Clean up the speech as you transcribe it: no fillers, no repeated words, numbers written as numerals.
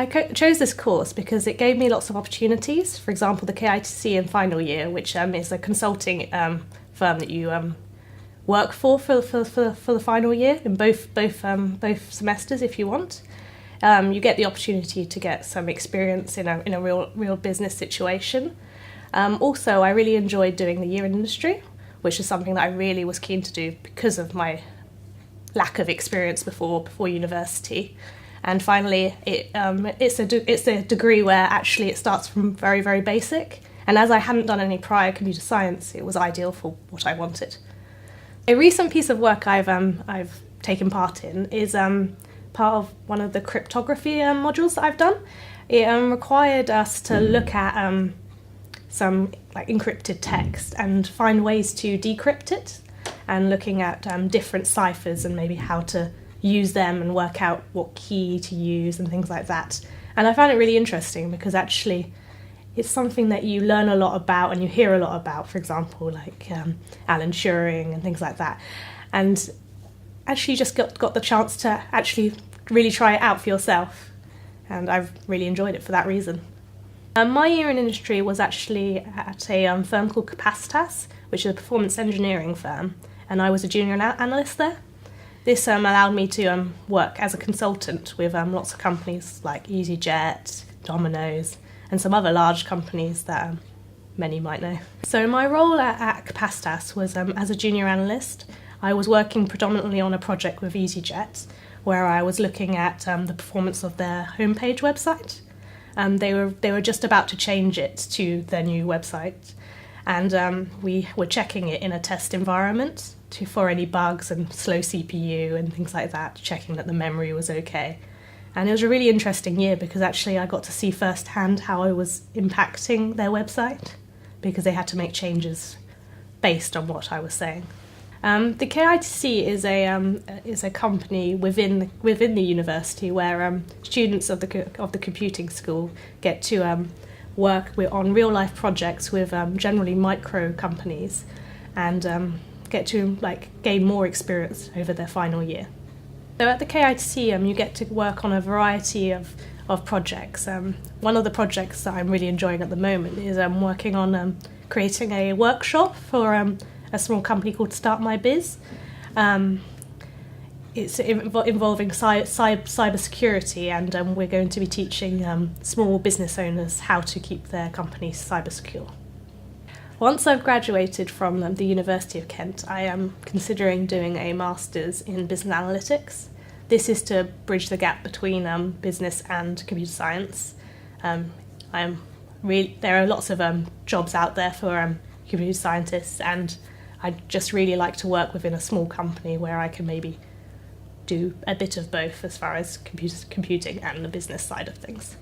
I chose this course because it gave me lots of opportunities. For example, the KITC in final year, which is a consulting firm that you work for the final year in both semesters if you want. You get the opportunity to get some experience in a real business situation. Also, I really enjoyed doing the year in industry, which is something that I really was keen to do because of my lack of experience before university. And finally, it's a degree where actually it starts from very, very basic. And as I hadn't done any prior computer science, it was ideal for what I wanted. A recent piece of work I've taken part in is part of one of the cryptography modules that I've done. It required us to look at some encrypted text and find ways to decrypt it, and looking at different ciphers and maybe how to use them and work out what key to use and things like that. And I found it really interesting because actually it's something that you learn a lot about and you hear a lot about, for example, like Alan Turing and things like that. And actually just got the chance to actually really try it out for yourself. And I've really enjoyed it for that reason. My year in industry was actually at a firm called Capacitas, which is a performance engineering firm, and I was a junior analyst there. This allowed me to work as a consultant with lots of companies like EasyJet, Domino's, and some other large companies that many might know. So my role at Capacitas was as a junior analyst. I was working predominantly on a project with EasyJet, where I was looking at the performance of their homepage website. They were just about to change it to their new website, and we were checking it in a test environment for any bugs and slow CPU and things like that, checking that the memory was okay. And it was a really interesting year because actually I got to see firsthand how I was impacting their website, because they had to make changes based on what I was saying. The KITC is a company within the university where students of the computing school get to work on real life projects with generally micro companies, and get to gain more experience over their final year. So at the KITC, you get to work on a variety of projects. One of the projects that I'm really enjoying at the moment is working on creating a workshop for a small company called Start My Biz. It's involving cyber security, and we're going to be teaching small business owners how to keep their companies cyber secure. Once I've graduated from the University of Kent, I am considering doing a master's in business analytics. This is to bridge the gap between business and computer science. There are lots of jobs out there for computer scientists, and I'd just really like to work within a small company where I can maybe do a bit of both as far as computing and the business side of things.